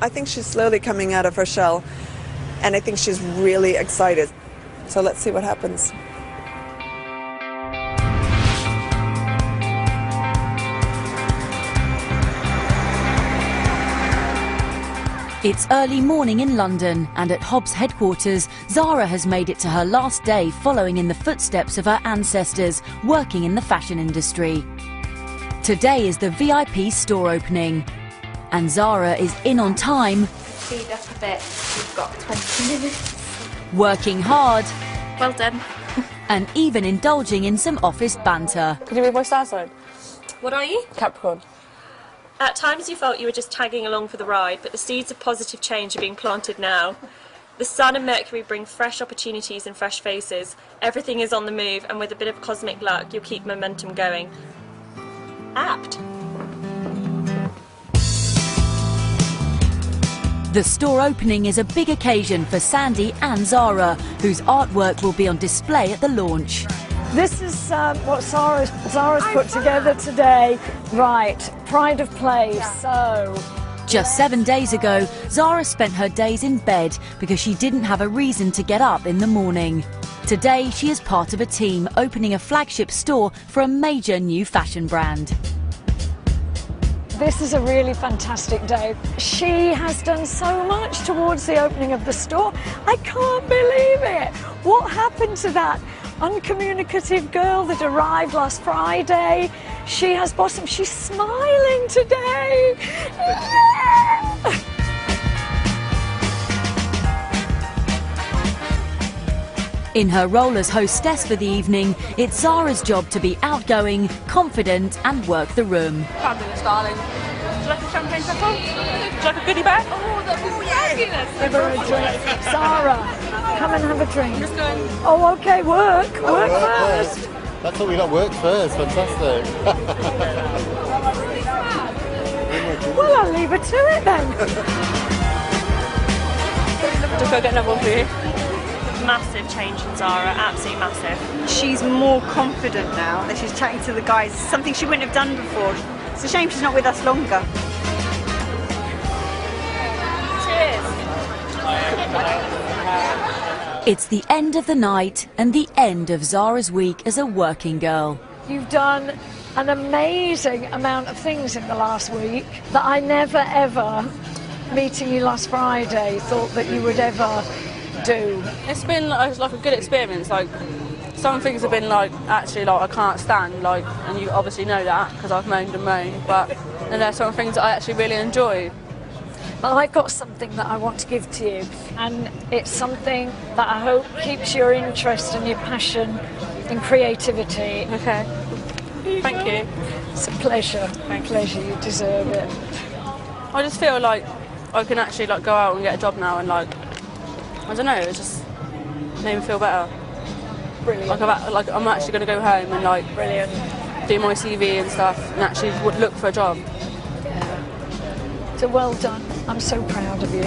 I think she's slowly coming out of her shell, and I think she's really excited. So let's see what happens. It's early morning in London, and at Hobbs headquarters, Zara has made it to her last day following in the footsteps of her ancestors working in the fashion industry. Today is the VIP store opening, and Zara is in on time, Speed up a bit. We've got 20 minutes. working hard, Well done. and even indulging in some office banter. Could you read my star sign? What are you? Capricorn. At times you felt you were just tagging along for the ride, but the seeds of positive change are being planted now. The Sun and Mercury bring fresh opportunities and fresh faces. Everything is on the move, and with a bit of cosmic luck, you'll keep momentum going. Apt. The store opening is a big occasion for Sandy and Zara, whose artwork will be on display at the launch. This is what Zara's put together today. Right, pride of place. So, Just 7 days ago, Zara spent her days in bed because she didn't have a reason to get up in the morning. Today, she is part of a team opening a flagship store for a major new fashion brand. this is a really fantastic day. She has done so much towards the opening of the store. I can't believe it. What happened to that uncommunicative girl that arrived last Friday? She has blossomed. She's smiling today. Yeah! In her role as hostess for the evening, it's Zara's job to be outgoing, confident and work the room. Fabulous, darling. Would you like a champagne pepper? Would you like a goodie bag? Oh, that's fabulous. Give her a drink. Zara, come and have a drink. Oh, okay, work first. That's what we got, work first, fantastic. Well, I'll leave her to it then. Just go get another one for you. Massive change in Zara, absolutely massive. She's more confident now that she's chatting to the guys, something she wouldn't have done before. It's a shame she's not with us longer. It's the end of the night and the end of Zara's week as a working girl. You've done an amazing amount of things in the last week that I never ever, meeting you last Friday, thought that you would ever do. It's been like a good experience. Like some things have been like actually like I can't stand, like, and you obviously know that because I've moaned and moaned. But then there's some things that I actually really enjoy. Well, I've got something that I want to give to you, and it's something that I hope keeps your interest and your passion and creativity. Okay. Thank you. It's a pleasure. Pleasure. You deserve it. I just feel like I can actually like go out and get a job now, and like I don't know, it just made me feel better. Brilliant. Like I'm actually going to go home and like brilliant do my CV and stuff, and actually would look for a job. Yeah. So well done. I'm so proud of you.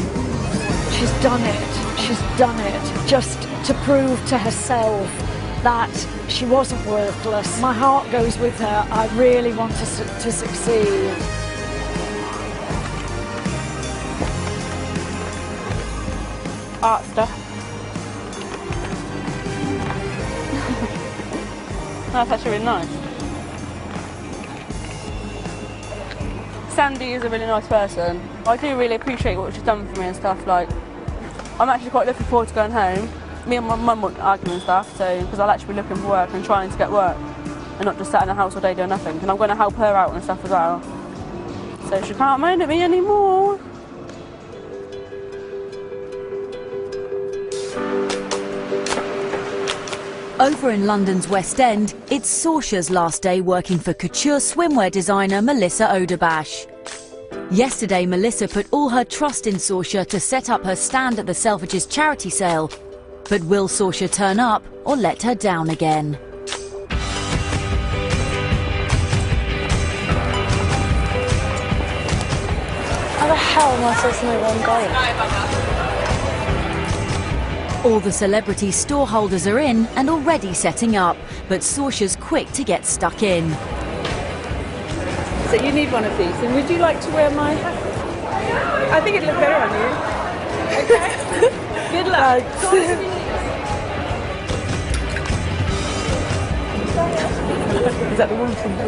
She's done it. She's done it just to prove to herself that she wasn't worthless. My heart goes with her. I really want her to succeed. Art stuff. That's actually really nice. Sandy is a really nice person. I do really appreciate what she's done for me and stuff. Like, I'm actually quite looking forward to going home. Me and my mum won't argue and stuff, so because I'll actually be looking for work and trying to get work, and not just sat in the house all day doing nothing. And I'm going to help her out and stuff as well, so she can't moan at me anymore. Over in London's West End, it's Sorche's last day working for couture swimwear designer Melissa Oderbash. Yesterday, Melissa put all her trust in Sorche to set up her stand at the Selfridges charity sale. But will Sorche turn up or let her down again? How the hell am I supposed to know where I'm going? All the celebrity store holders are in and already setting up, but Sorche's quick to get stuck in. So you need one of these, and would you like to wear my hat? I think it'd look better on you. Okay? Good luck. Is that the one from me?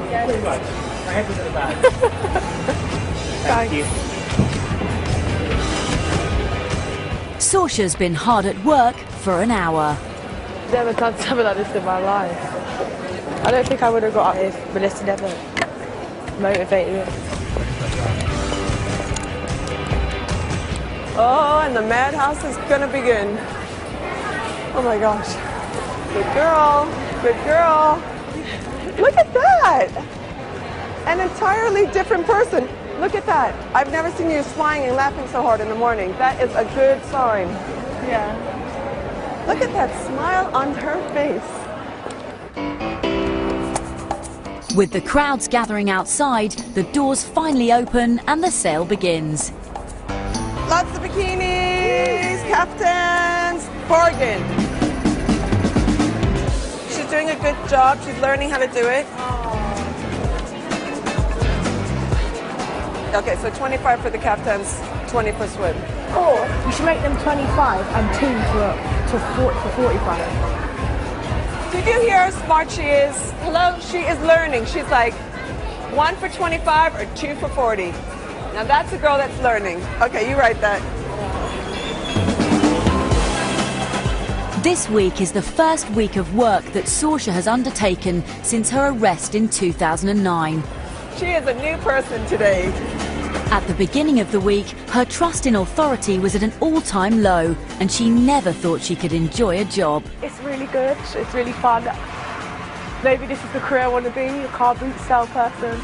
Yeah, pretty much. My head was at the back. Thank you. Sorche's been hard at work for an hour. Never done something like this in my life. I don't think I would have got up if Melissa never motivated me. Oh, and the madhouse is going to begin. Oh my gosh. Good girl. Good girl. Look at that. An entirely different person. Look at that. I've never seen you smiling and laughing so hard in the morning. That is a good sign. Yeah. Look at that smile on her face. With the crowds gathering outside, the doors finally open and the sale begins. Lots of bikinis, kaftans, bargain. She's doing a good job. She's learning how to do it. Okay, so 25 for the kaftans, 20 for swim. Or you should make them 25 and 2 for 45. Did you hear how smart she is? Hello? She is learning. She's like 1 for 25 or 2 for 40. Now that's a girl that's learning. Okay, you write that. This week is the first week of work that Sorche has undertaken since her arrest in 2009. She is a new person today. At the beginning of the week, her trust in authority was at an all-time low, and she never thought she could enjoy a job. It's really good. It's really fun. Maybe this is the career I want to be, a car boot salesperson.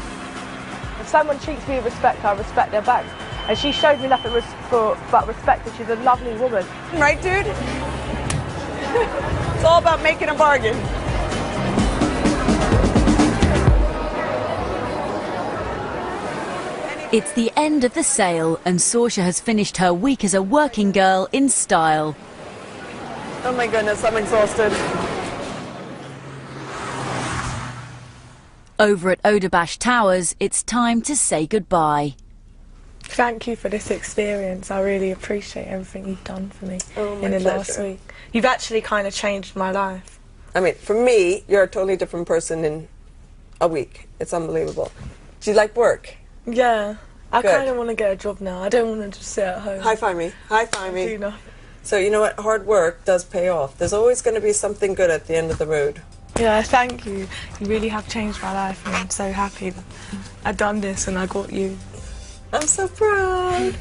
If someone treats me with respect, I respect their back. And she showed me nothing but respect, and she's a lovely woman. Right, dude? It's all about making a bargain. It's the end of the sale, and Sorche has finished her week as a working girl in style. Oh my goodness, I'm exhausted. Over at Oderbash Towers, it's time to say goodbye. Thank you for this experience. I really appreciate everything you've done for me in the last pleasure. week. You've actually kind of changed my life. I mean, for me, you're a totally different person in a week. It's unbelievable. Do you like work? Yeah. I Good. kind of want to get a job now. I don't want to just sit at home. High five me. High five me. Do nothing. So you know what? Hard work does pay off. There's always going to be something good at the end of the road. Yeah, thank you. You really have changed my life, and I'm so happy that I've done this and I got you. I'm so proud.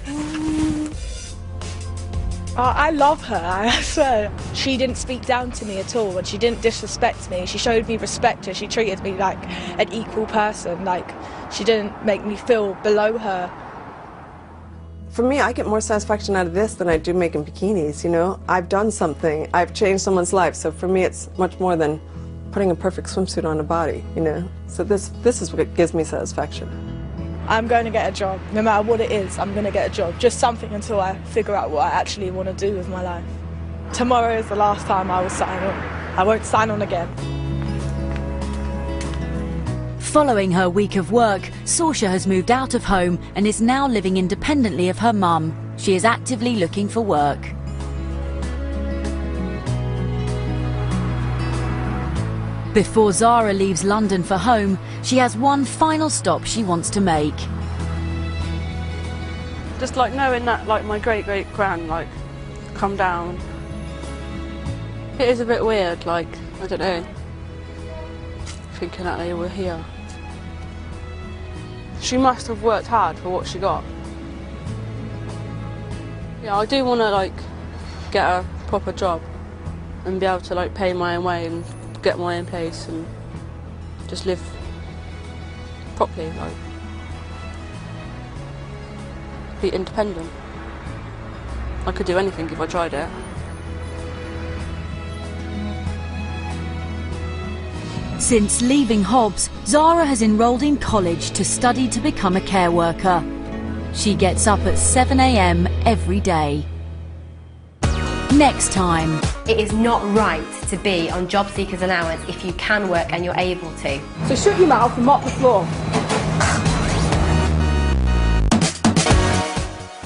I love her, I swear. She didn't speak down to me at all, and she didn't disrespect me. She showed me respect, and she treated me like an equal person. Like, she didn't make me feel below her. For me, I get more satisfaction out of this than I do making bikinis, you know? I've done something. I've changed someone's life. So for me, it's much more than putting a perfect swimsuit on a body, you know? So this is what gives me satisfaction. I'm going to get a job. No matter what it is, I'm going to get a job. Just something until I figure out what I actually want to do with my life. Tomorrow is the last time I will sign on. I won't sign on again. Following her week of work, Sorche has moved out of home and is now living independently of her mum. She is actively looking for work. Before Zara leaves London for home, she has one final stop she wants to make. Just like knowing that like my great-great-grand like come down. It is a bit weird, like, I don't know, thinking that they were here. She must have worked hard for what she got. Yeah, I do want to like get a proper job and be able to like pay my own way and get my own place and just live properly, like be independent. I could do anything if I tried it. Since leaving Hobbs, Zara has enrolled in college to study to become a care worker. She gets up at 7 a.m. every day. Next time. It is not right to be on job seekers allowance if you can work and you're able to. So shut your mouth and mop the floor.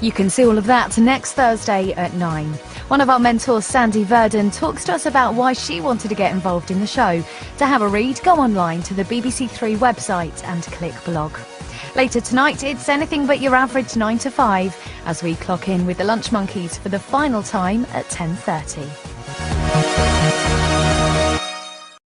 You can see all of that next Thursday at 9. One of our mentors, Sandy Verdon, talks to us about why she wanted to get involved in the show. To have a read, go online to the BBC Three website and click blog. Later tonight, it's anything but your average 9 to 5 as we clock in with the Lunch Monkeys for the final time at 10:30.